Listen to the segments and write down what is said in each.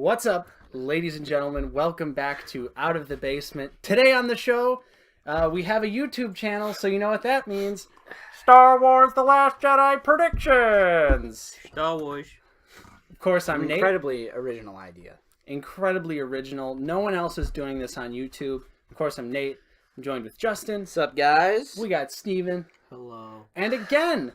What's up, ladies and gentlemen? Welcome back to Out of the Basement. Today on the show, we have a YouTube channel, so you know what that means. Star Wars The Last Jedi predictions! Star Wars. Of course, I'm Nate. Incredibly original idea. Incredibly original. No one else is doing this on YouTube. Of course, I'm Nate. I'm joined with Justin. What's up, guys? We got Steven. Hello. And again,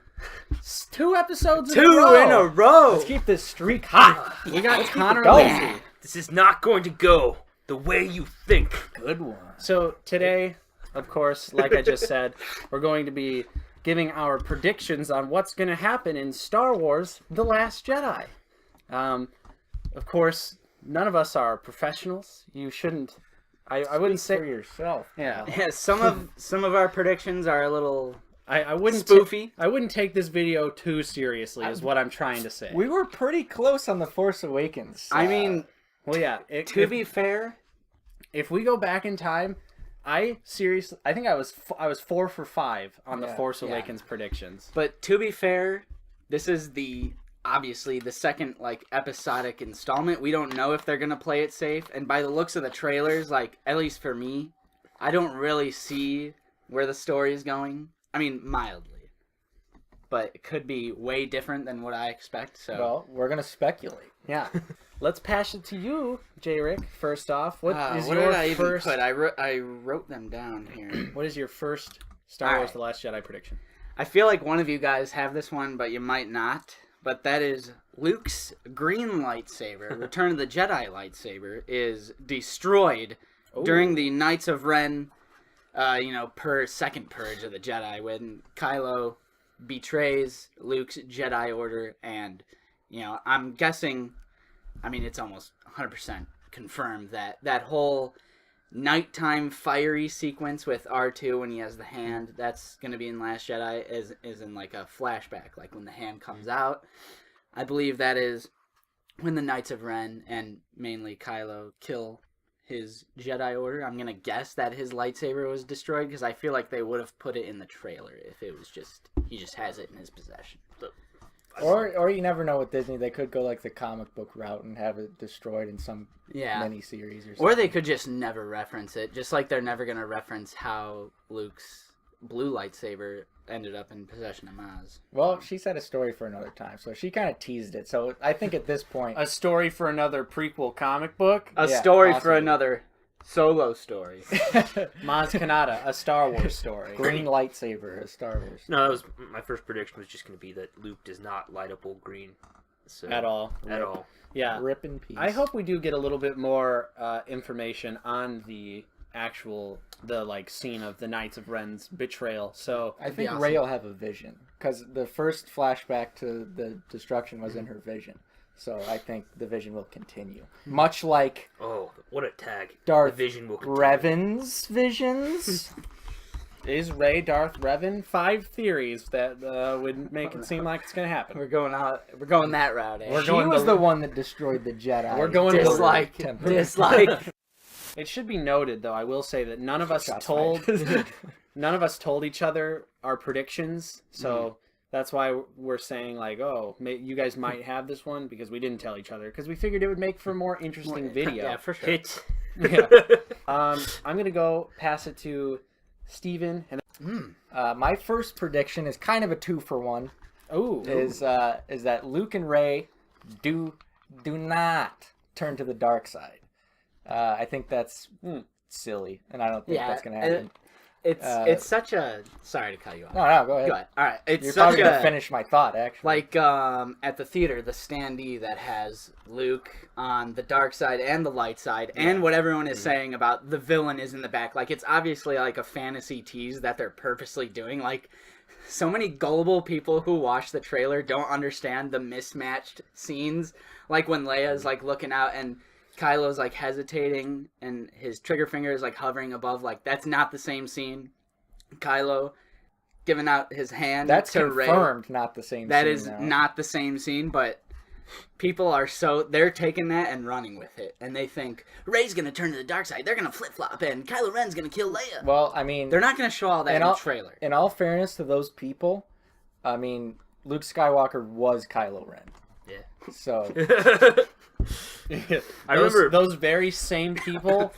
2 episodes in a row. Let's keep this streak hot. We got Connor going. Lindsay. This is not going to go the way you think. Good one. So today, of course, like I just said, we're going to be giving our predictions on what's going to happen in Star Wars The Last Jedi. Of course, none of us are professionals. You shouldn't... I wouldn't say... for yourself. Yeah. Yeah, some of our predictions are a little... I wouldn't spoofy. I wouldn't take this video too seriously, is what I'm trying to say. We were pretty close on The Force Awakens. I mean, well, yeah. to be fair, if we go back in time, I think I was 4 for 5 on the Force Awakens predictions. but to be fair, this is obviously the second episodic installment. We don't know if they're gonna play it safe, and by the looks of the trailers, at least for me, I don't really see where the story is going. I mean, mildly. But it could be way different than what I expect, so... Well, we're going to speculate. Yeah. Let's pass it to you, J-Rick, first off. What did I even put? I wrote them down here. What is your first Star Wars The Last Jedi prediction? I feel like one of you guys have this one, but you might not. But that is Luke's green lightsaber, Return of the Jedi lightsaber, is destroyed during the Knights of Ren... second purge of the Jedi, when Kylo betrays Luke's Jedi Order, and, I'm guessing, it's almost 100% confirmed that whole nighttime fiery sequence with R2 when he has the hand, that's going to be in Last Jedi, is in a flashback, when the hand comes out. I believe that is when the Knights of Ren, and mainly Kylo, kill his Jedi Order. I'm going to guess that his lightsaber was destroyed, because I feel like they would have put it in the trailer if it was he just has it in his possession. Or you never know with Disney. They could go the comic book route and have it destroyed in some mini-series or something. Or they could just never reference it, just like they're never going to reference how Luke's blue lightsaber ended up in possession of Maz. Well, she said a story for another time, so she kind of teased it. So I think at this point... A story for another prequel comic book? A story possibly. For another solo story. Maz Kanata, a Star Wars story. Green lightsaber, a Star Wars story. No, that was my first prediction was just going to be that Luke does not light up old green. So, at all. At all. Yeah. Rip in peace. I hope we do get a little bit more information on the scene of the Knights of Ren's betrayal. So I think Rey will have a vision, because the first flashback to the destruction was in her vision. So I think the vision will continue, much like what a tag! Darth the vision will continue. Revan's visions. Is Rey Darth Revan? 5 theories that would make it seem like it's going to happen. We're going that route. Eh? She was the one that destroyed the Jedi. We're going dislike. It should be noted, though, I will say that none of us told each other our predictions, so that's why we're saying, you guys might have this one, because we didn't tell each other, because we figured it would make for a more interesting video. Yeah, for sure. I'm going to go pass it to Steven. And my first prediction is kind of a 2-for-1. Is that Luke and Rey do not turn to the dark side. I think that's silly, and I don't think that's going to happen. It's such a... Sorry to cut you off. No, go ahead. Go ahead. All right. You're probably going to finish my thought, actually. At the theater, the standee that has Luke on the dark side and the light side, and what everyone is saying about the villain is in the back. It's obviously a fantasy tease that they're purposely doing. So many gullible people who watch the trailer don't understand the mismatched scenes. When Leia's looking out and Kylo's hesitating and his trigger finger is hovering above. That's not the same scene. Kylo giving out his hand to Rey. That's confirmed not the same scene. That is not the same scene, but people are they're taking that and running with it. And they think, Rey's going to turn to the dark side. They're going to flip-flop and Kylo Ren's going to kill Leia. Well, they're not going to show all that in the trailer. In all fairness to those people, Luke Skywalker was Kylo Ren. Yeah. So I remember those very same people.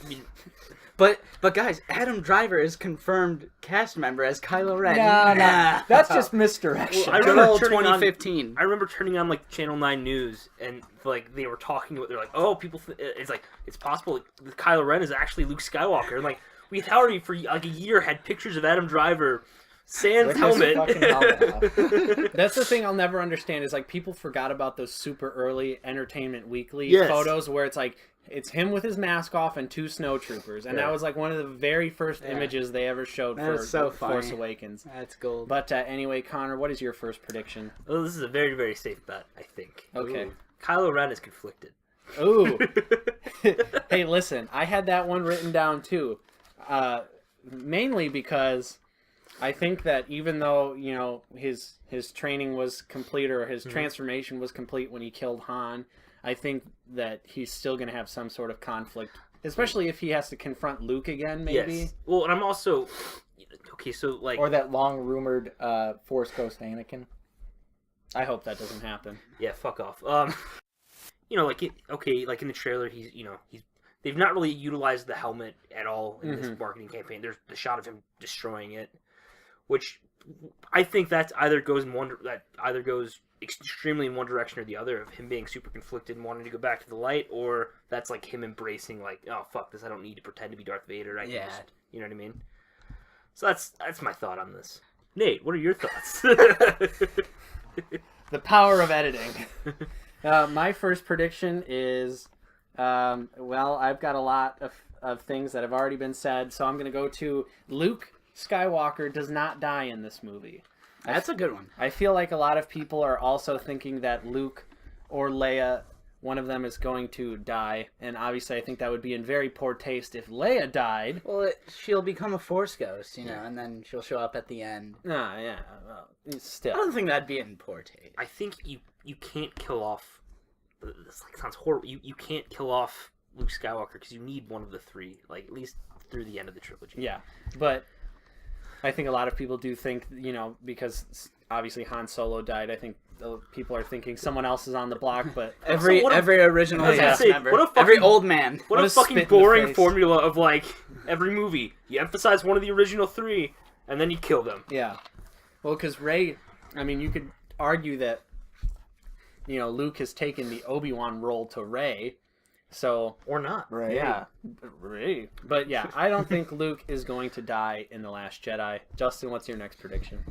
But guys, Adam Driver is confirmed cast member as Kylo Ren. Nah. That's just misdirection. Well, I Good remember old turning on- 2015. I remember turning on like Channel 9 News, and like they were talking. They're like, "Oh, people, it's like it's possible that Kylo Ren is actually Luke Skywalker." And like we had already for like a year had pictures of Adam Driver sans With his helmet. fucking helmet off. That's the thing I'll never understand is like people forgot about those super early Entertainment Weekly Yes. photos where it's like it's him with his mask off and two snowtroopers, and that was like one of the very first images they ever showed for That's so Force funny. Awakens. That's gold. But anyway, Connor, what is your first prediction? Oh, this is a very, very safe bet, I think. Okay. Ooh. Kylo Ren is conflicted. Ooh. Hey, listen, I had that one written down too. Mainly because I think that even though, you know, his training was complete or his transformation was complete when he killed Han, I think that he's still going to have some sort of conflict, especially if he has to confront Luke again, maybe. Yes. Well, and I'm also... Okay, so, like... Or that long-rumored Force Ghost Anakin. I hope that doesn't happen. Yeah, fuck off. You know, like, like in the trailer, they've not really utilized the helmet at all in this marketing campaign. There's the shot of him destroying it, which I think that either goes extremely in one direction or the other, of him being super conflicted and wanting to go back to the light, or that's like him embracing like, oh fuck this, I don't need to pretend to be Darth Vader. I can just, you know what I mean? So that's my thought on this. Nate, what are your thoughts? The power of editing. My first prediction is, well, I've got a lot of things that have already been said, so I'm going to go to Luke Skywalker does not die in this movie. That's a good one. I feel like a lot of people are also thinking that Luke or Leia, one of them is going to die, and obviously I think that would be in very poor taste if Leia died. Well, she'll become a Force ghost, you know, and then she'll show up at the end. Yeah, well, still. I don't think that'd be in poor taste. I think you can't kill off... This sounds horrible. You can't kill off Luke Skywalker because you need one of the three, like at least through the end of the trilogy. Yeah, but I think a lot of people do think, you know, because obviously Han Solo died, I think people are thinking someone else is on the block, but Every original cast member, what a fucking, every old man. What a a spit fucking in the boring face. formula of like every movie. You emphasize one of the original three, and then you kill them. yeah. Well, because Rey, I mean, you could argue that, you know, Luke has taken the Obi-Wan role to Rey, so... Or not. Right. Yeah, Rey. But yeah, I don't think Luke is going to die in The Last Jedi. Justin, what's your next prediction?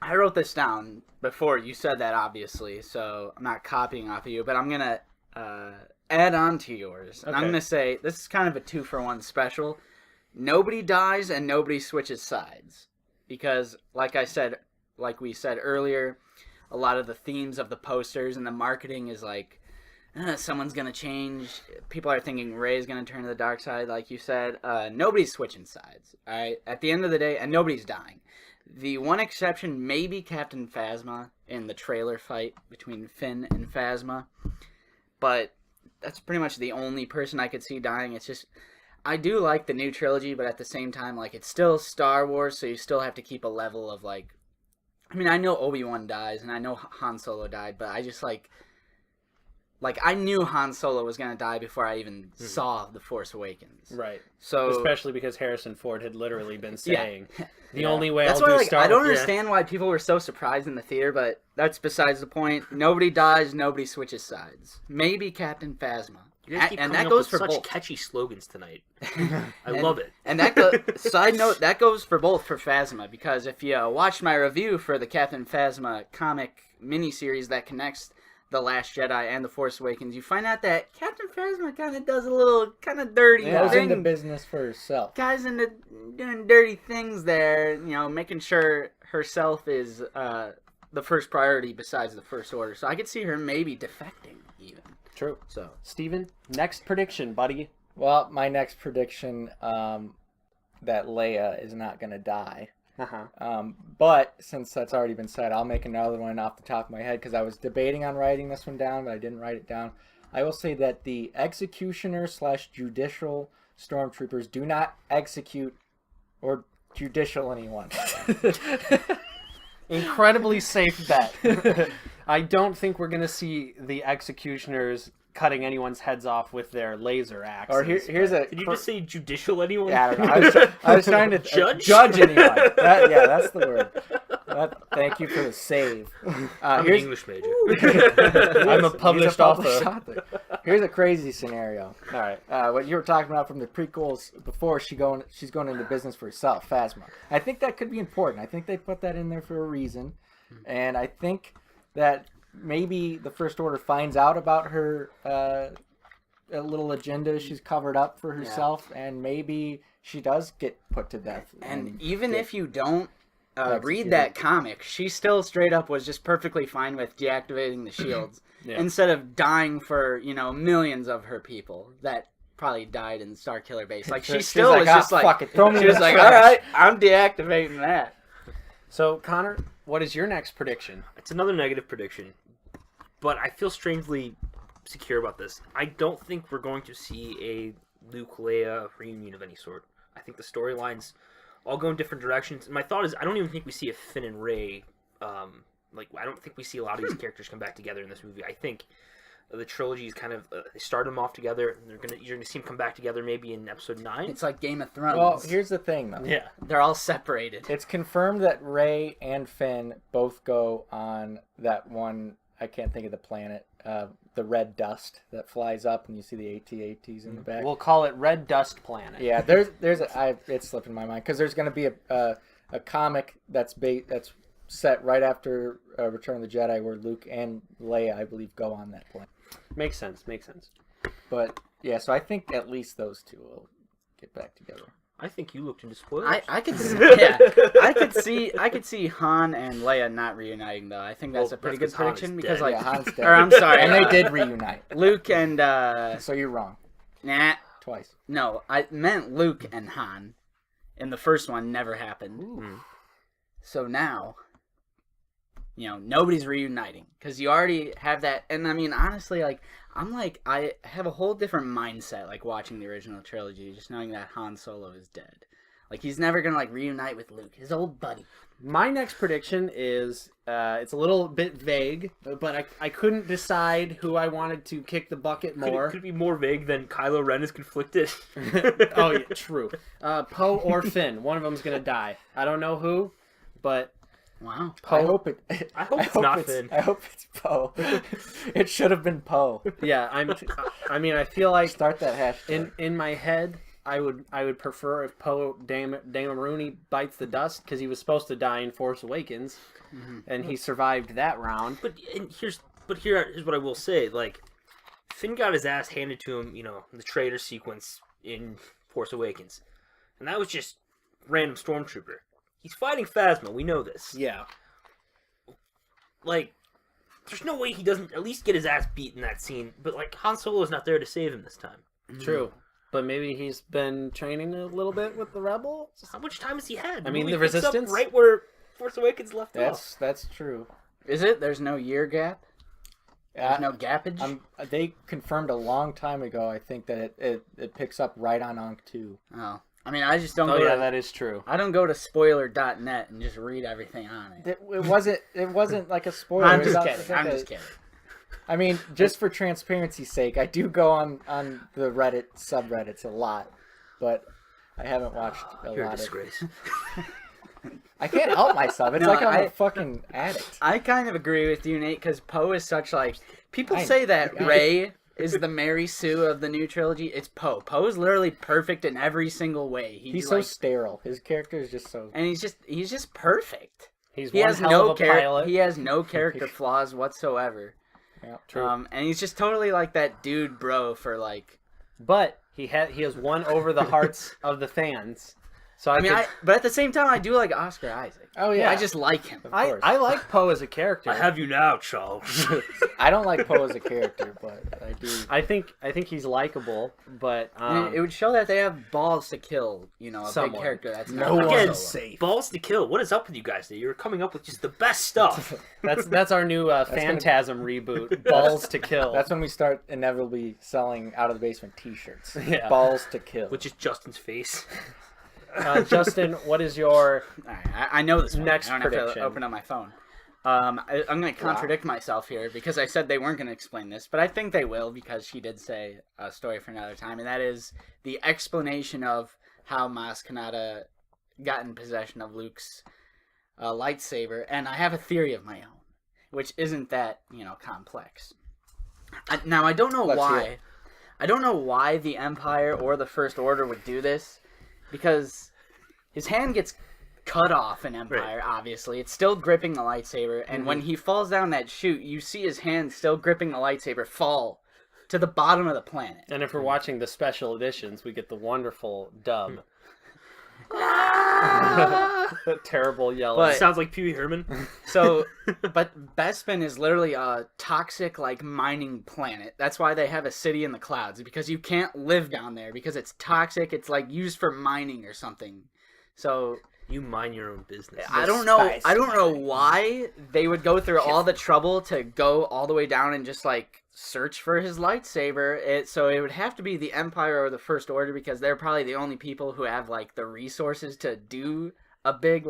I wrote this down before you said that, obviously, so I'm not copying off of you, but I'm going to add on to yours. And I'm Okay. going to say, this is kind of a 2-for-1 special. Nobody dies and nobody switches sides. Because, like we said earlier, a lot of the themes of the posters and the marketing is like, someone's going to change. People are thinking Rey's going to turn to the dark side, like you said. Nobody's switching sides. All right? At the end of the day, and nobody's dying. The one exception may be Captain Phasma in the trailer fight between Finn and Phasma. But that's pretty much the only person I could see dying. It's just, I do like the new trilogy, but at the same time, like, it's still Star Wars, so you still have to keep a level of, like, I mean, I know Obi-Wan dies, and I know Han Solo died, but I just, like, I knew Han Solo was going to die before I even saw The Force Awakens. Right. So, Especially because Harrison Ford had literally been saying, the only way that's I'll why, do like, Star I don't Wars... understand why people were so surprised in the theater, but that's besides the point. Nobody dies, nobody switches sides. Maybe Captain Phasma. You guys keep And coming that up goes with for such both. catchy slogans tonight. I love it. And that side note, that goes for both for Phasma, because if you watched my review for the Captain Phasma comic miniseries that connects The Last Jedi and The Force Awakens, you find out that Captain Phasma kind of does a little kind of dirty Goes thing. into business for herself. Guys into doing dirty things there, you know, making sure herself is the first priority besides the First Order. So I could see her maybe defecting even. True. So Steven, next prediction, buddy. Well, my next prediction, that Leia is not going to die. Uh-huh. But since that's already been said, I'll make another one off the top of my head because I was debating on writing this one down, but I didn't write it down. I will say that the executioner/judicial stormtroopers do not execute or judicial anyone. Incredibly safe bet. I don't think we're going to see the executioners cutting anyone's heads off with their laser axes. Or here's a. Did you just say judicial anyone? Yeah, I don't know. I was trying to judge anyone. That's the word. Thank you for the save. I'm an English major. I'm a published author. Here's a crazy scenario. All right. What you were talking about from the prequels before, she's going into business for herself, Phasma. I think that could be important. I think they put that in there for a reason, and I think that maybe the First Order finds out about her a little agenda she's covered up for herself, and maybe she does get put to death. And even if you don't read that comic, she still straight up was just perfectly fine with deactivating the shields instead of dying for, millions of her people that probably died in the Starkiller base. Like, she still was just like, fuck it, throw me she was like, all right, I'm deactivating that. So, Connor, what is your next prediction? It's another negative prediction, but I feel strangely secure about this. I don't think we're going to see a Luke-Leia reunion of any sort. I think the storylines all go in different directions. And my thought is, I don't even think we see a Finn and Rey. I don't think we see a lot of these characters come back together in this movie. I think the trilogy is kind of they start them off together, and you're gonna see them come back together maybe in episode 9. It's like Game of Thrones. Well, here's the thing, though. Yeah, they're all separated. It's confirmed that Rey and Finn both go on that one. I can't think of the planet. The red dust that flies up, and you see the AT-ATs in the back. we'll call it Red Dust Planet. Yeah, it's slipping my mind because there's going to be a comic that's set right after Return of the Jedi where Luke and Leia, I believe, go on that planet. Makes sense. But yeah, so I think at least those two will get back together. I think you looked into spoilers. I could see Han and Leia not reuniting though. I think that's a pretty good prediction because Han's dead. Or I'm sorry, and they did reunite. Luke and So you're wrong. Nah. Twice. No, I meant Luke and Han. In the first one, never happened. Ooh. So now, nobody's reuniting because you already have that. And I mean, honestly, I have a whole different mindset, watching the original trilogy, just knowing that Han Solo is dead. He's never gonna reunite with Luke, his old buddy. My next prediction is it's a little bit vague, but I couldn't decide who I wanted to kick the bucket more. Could it be more vague than Kylo Ren is conflicted? Oh yeah, true. Poe or Finn, one of them's gonna die. I don't know who, but wow. Poe. I hope it's not Finn. I hope it's Poe. It should have been Poe. Yeah, I feel like start that hashtag. In my head. I would prefer if Poe Dameron bites the dust because he was supposed to die in Force Awakens, and he survived that round. Here's what I will say: Finn got his ass handed to him, in the traitor sequence in Force Awakens, and that was just random stormtrooper. He's fighting Phasma. We know this. Yeah. There's no way he doesn't at least get his ass beat in that scene. But Han Solo is not there to save him this time. True. But maybe he's been training a little bit with the Rebels. How much time has he had? I mean, the Resistance? up right where Force Awakens left off. That's true. Is it? There's no year gap? There's no gappage? They confirmed a long time ago, I think, that it picks up right on Ankh 2. Oh. I mean, I just don't that is true. I don't go to spoiler.net and just read everything on it. It wasn't like a spoiler. I'm just kidding. I mean, just for transparency's sake, I do go on the Reddit subreddits a lot, but I haven't watched a You're lot a disgrace. of it. I can't help myself. It's I'm a fucking addict. I kind of agree with you, Nate, because Poe is such people say that Rey is the Mary Sue of the new trilogy. It's Poe. Poe is literally perfect in every single way. He's so sterile. His character is just so... And he's just perfect. He has no pilot. He has no character flaws whatsoever. Yeah, true. And he's just totally that dude bro for But he has won over the hearts of the fans. So but at the same time, I do like Oscar Isaac. Oh yeah, I just like him. I like Poe as a character. I have you now, Charles. I don't like Poe as a character, but I do. I think he's likable, but it would show that they have balls to kill. A big character that's no one's safe. Balls to kill. What is up with you guys? You're coming up with just the best stuff. That's our new Phantasm reboot. Balls to kill. That's when we start inevitably selling Out of the Basement T-shirts. Yeah. Balls to kill, which is Justin's face. Justin, what is your I know this one. Next I don't have prediction. to open up my phone. I'm going to contradict myself here because I said they weren't going to explain this, but I think they will because she did say a story for another time, and that is the explanation of how Maz Kanata got in possession of Luke's lightsaber, and I have a theory of my own, which isn't that, complex. Now, I don't know why. I don't know why the Empire or the First Order would do this, because his hand gets cut off in Empire, obviously. It's still gripping the lightsaber, and when he falls down that chute, you see his hand still gripping the lightsaber fall to the bottom of the planet. And if we're watching the special editions, we get the wonderful dub. Terrible yelling. But, sounds like Pee Wee Herman. So, but Bespin is literally a toxic, mining planet. That's why they have a city in the clouds, because you can't live down there, because it's toxic. It's, used for mining or something. So... You mind your own business. I don't know why they would go through all the trouble to go all the way down and just search for his lightsaber. So it would have to be the Empire or the First Order, because they're probably the only people who have the resources to do a big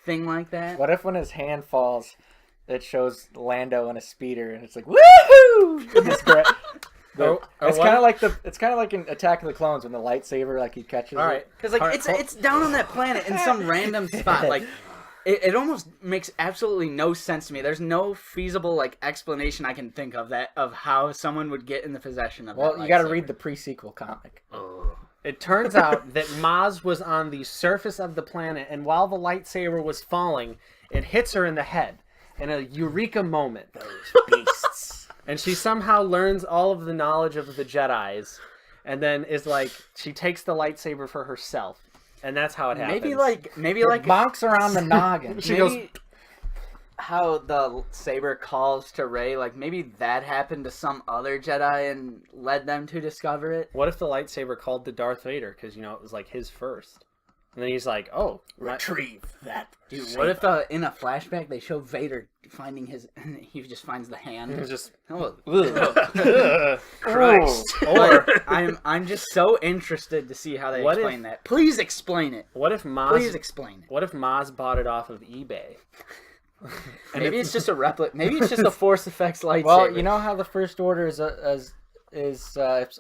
thing like that. What if when his hand falls, it shows Lando in a speeder and it's like woohoo! It's kind of like in Attack of the Clones when the lightsaber he catches it. Because it's down on that planet in some random spot. It almost makes absolutely no sense to me. There's no feasible explanation I can think of of how someone would get in the possession of. Well, you got to read the pre-sequel comic. It turns out that Maz was on the surface of the planet, and while the lightsaber was falling, it hits her in the head in a eureka moment. Those beasts. And she somehow learns all of the knowledge of the Jedis, and then is she takes the lightsaber for herself, and that's how it happens. Maybe bonks around the noggin. She goes, how the saber calls to Rey, maybe that happened to some other Jedi and led them to discover it. What if the lightsaber called to Darth Vader because it was his first, and then he's like, "Oh, retrieve that." Dude, what if in a flashback they show Vader finding he just finds the hand? It's just Christ. Or I'm just so interested to see how they explain that. Please explain it. What if Maz? Please explain it. What if Maz bought it off of eBay? Maybe it's just a replica. Maybe it's just a Force Effects lightsaber. Well, you know how the First Order is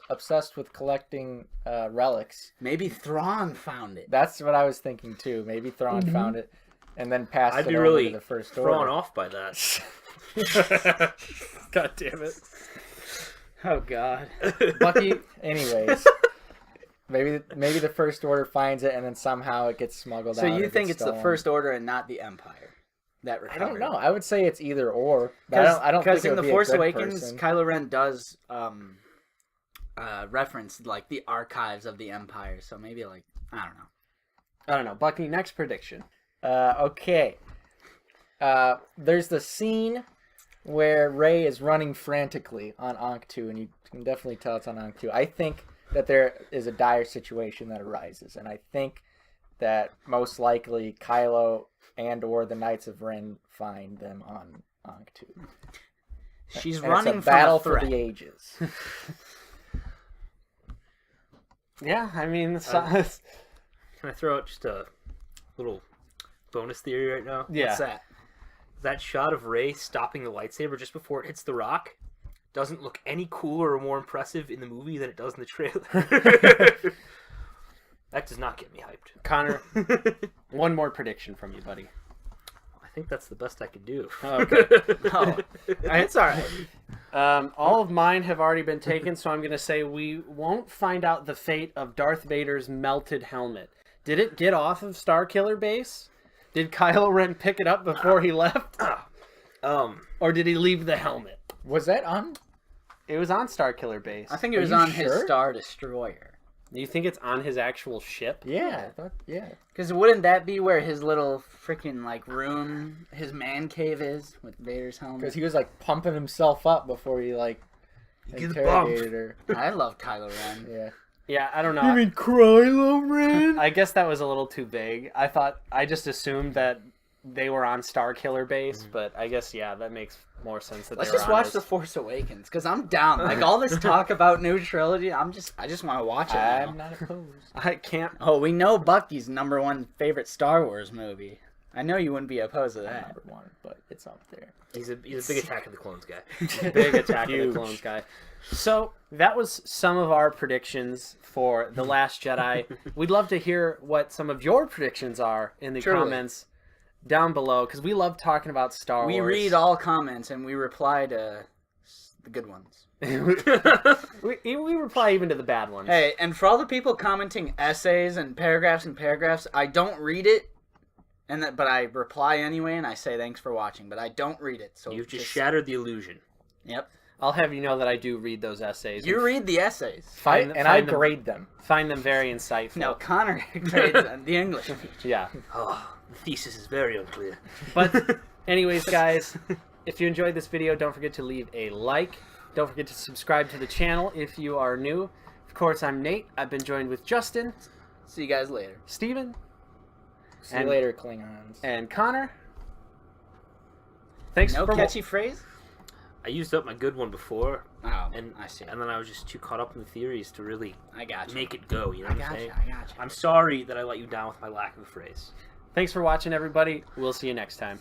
obsessed with collecting relics. Maybe Thrawn found it. That's what I was thinking too. Maybe Thrawn found it and then passed I'd it be over really to the First Order. thrown off by that. God damn it! Oh God, Bucky. Anyways, maybe the First Order finds it and then somehow it gets smuggled out. So you think it's the First Order and not the Empire? That I don't know. I would say it's either or. I don't because think in the Force Awakens, Kylo Ren does reference the archives of the Empire. So maybe I don't know. Bucky, next prediction. Okay. There's the scene where Rey is running frantically on Ankh 2, and you can definitely tell it's on Ankh 2. I think that there is a dire situation that arises, and I think that most likely Kylo and or the Knights of Ren find them on Ankh 2. She's and running it's a battle from a for threat. the ages. Yeah, I mean, can I throw out just a little bonus theory right now? Yeah. What's that? That shot of Rey stopping the lightsaber just before it hits the rock doesn't look any cooler or more impressive in the movie than it does in the trailer. That does not get me hyped. Connor, one more prediction from you, buddy. I think that's the best I could do. Okay. It's all right. All of mine have already been taken, so I'm going to say we won't find out the fate of Darth Vader's melted helmet. Did it get off of Starkiller Base? Did Kylo Ren pick it up before he left? Or did he leave the helmet? Was that on? It was on Starkiller Base. I think it was you on sure? his Star Destroyer. You think it's on his actual ship? Yeah, I thought, yeah. Because wouldn't that be where his little freaking room, his man cave is with Vader's helmet? Because he was pumping himself up before he interrogated her. I love Kylo Ren. Yeah. Yeah, I don't know. You mean Kylo Ren? I guess that was a little too vague. I just assumed that they were on Starkiller Base, but I guess, yeah, that makes more sense. That Let's they were just on watch his... The Force Awakens, because I'm down. All this talk about new trilogy, I just want to watch it now. I'm not opposed. I can't... Oh, we know Bucky's #1 favorite Star Wars movie. I know you wouldn't be opposed to that. Number one, but it's up there. He's a big Attack of the Clones guy. Big Attack of the Clones guy. So that was some of our predictions for The Last Jedi. We'd love to hear what some of your predictions are in the comments down below, because we love talking about Star Wars. We read all comments and we reply to the good ones. we reply even to the bad ones. Hey, and for all the people commenting essays and paragraphs, I don't read it, but I reply anyway, and I say thanks for watching, but I don't read it. So you've just shattered the illusion. Yep. I'll have you know that I do read those essays. You read the essays. I grade them. Find them very insightful. No, Connor grades the English. Yeah. Oh, the thesis is very unclear. But anyways, guys, if you enjoyed this video, don't forget to leave a like. Don't forget to subscribe to the channel if you are new. Of course, I'm Nate. I've been joined with Justin. See you guys later. Steven. See you later, Klingons. And Connor. Thanks no for catchy phrase? I used up my good one before. Oh, and I see. And then I was just too caught up in the theories to really make it go. You know what I'm saying? I got you. I'm sorry that I let you down with my lack of a phrase. Thanks for watching, everybody. We'll see you next time.